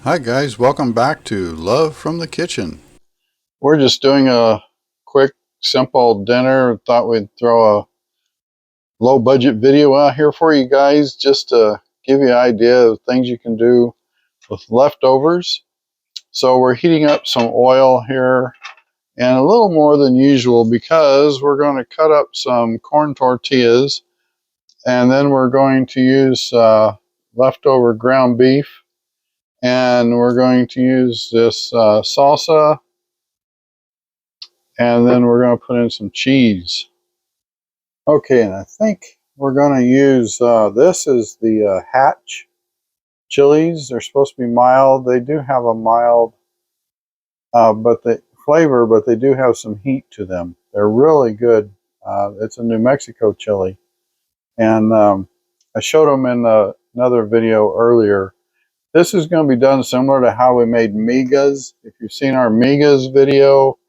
Hi guys, welcome back to Love from the Kitchen. We're just doing a quick, simple dinner. Thought we'd throw a low budget video out here for you guys just to give you an idea of things you can do with leftovers. So we're heating up some oil here and a little more than usual because we're going to cut up some corn tortillas, and then we're going to use leftover ground beef, and we're going to use this salsa, and then we're going to put in some cheese. Okay, and I think we're going to use, this is the Hatch chilies. They're supposed to be mild. They do have a mild flavor, but they do have some heat to them. They're really good. It's a New Mexico chili. And I showed them in another video earlier. This is going to be done similar to how we made migas. If you've seen our migas video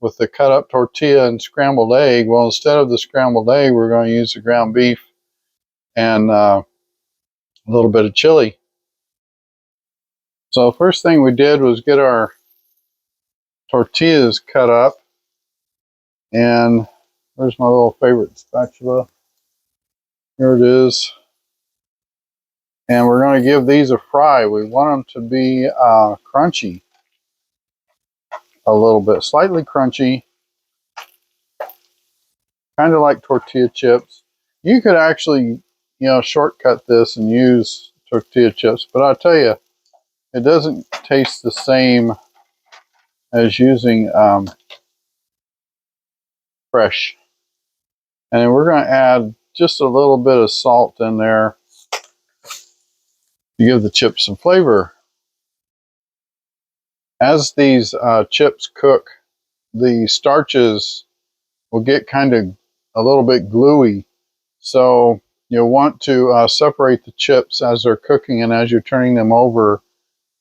with the cut up tortilla and scrambled egg, well, instead of the scrambled egg, we're going to use the ground beef and a little bit of chili. So first thing we did was get our tortillas cut up, and where's my little favorite spatula? Here it is. And we're going to give these a fry. We want them to be crunchy a little bit, slightly crunchy, kind of like tortilla chips. You could actually, shortcut this and use tortilla chips, but I'll tell you, it doesn't taste the same as using fresh. And then we're going to add just a little bit of salt in there to give the chips some flavor. As these chips cook, the starches will get kind of a little bit gluey. So you'll want to separate the chips as they're cooking and as you're turning them over,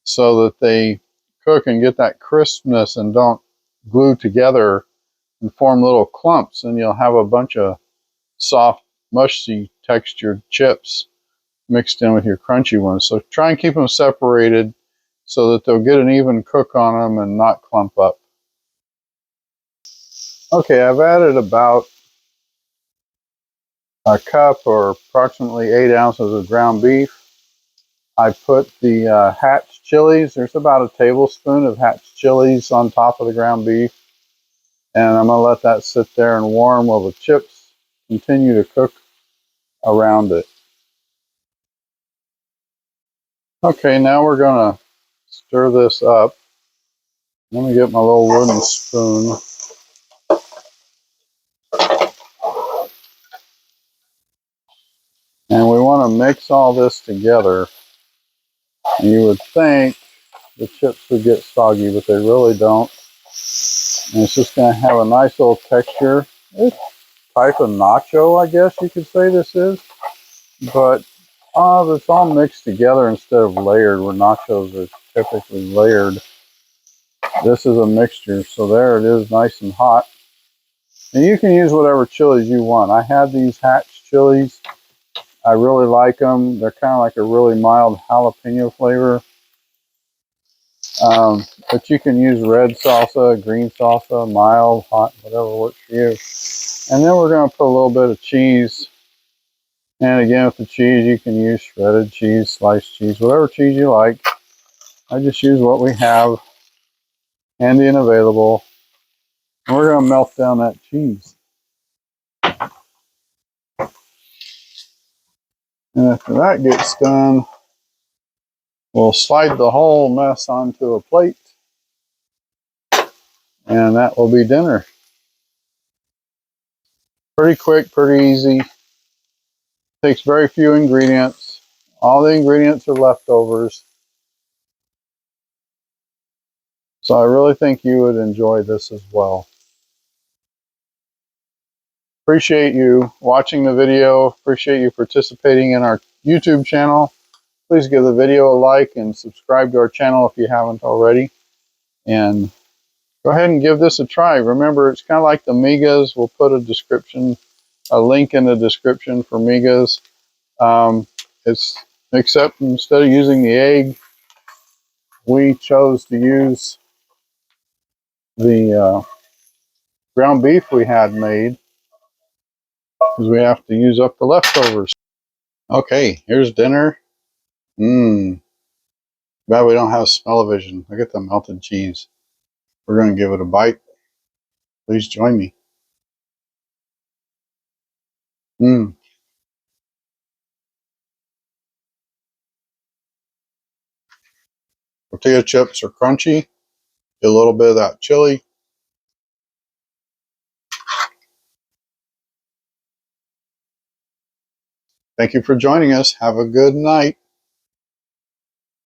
so that they cook and get that crispness and don't glue together and form little clumps, and you'll have a bunch of soft, mushy textured chips mixed in with your crunchy ones. So try and keep them separated so that they'll get an even cook on them and not clump up. Okay, I've added about a cup or approximately 8 ounces of ground beef. I put the Hatch chilies. There's about a tablespoon of Hatch chilies on top of the ground beef. And I'm going to let that sit there and warm while the chips continue to cook around it. Okay, now we're going to stir this up. Let me get my little wooden spoon. And we want to mix all this together. And you would think the chips would get soggy, but they really don't. And it's just going to have a nice little texture. It's type of nacho, I guess you could say this is. But it's all mixed together instead of layered, where nachos are typically layered. This is a mixture, so there it is, nice and hot. And you can use whatever chilies you want. I had these Hatch chilies. I really like them. They're kind of like a really mild jalapeno flavor. But you can use red salsa, green salsa, mild, hot, whatever works for you. And then we're going to put a little bit of cheese. And again, with the cheese, you can use shredded cheese, sliced cheese, whatever cheese you like. I just use what we have handy and available. And we're going to melt down that cheese. And after that gets done, we'll slide the whole mess onto a plate. And that will be dinner. Pretty quick, pretty easy. Takes very few ingredients. All the ingredients are leftovers. So I really think you would enjoy this as well. Appreciate you watching the video. Appreciate you participating in our YouTube channel. Please give the video a like and subscribe to our channel if you haven't already. And go ahead and give this a try. Remember, it's kind of like the migas. We'll put a link in the description for migas. Except instead of using the egg, we chose to use the ground beef we had made because we have to use up the leftovers. Okay, here's dinner. Mmm. Bad we don't have smell-o-vision. Look at the melted cheese. We're going to give it a bite. Please join me. Mmm. Tortilla chips are crunchy. Get a little bit of that chili. Thank you for joining us. Have a good night.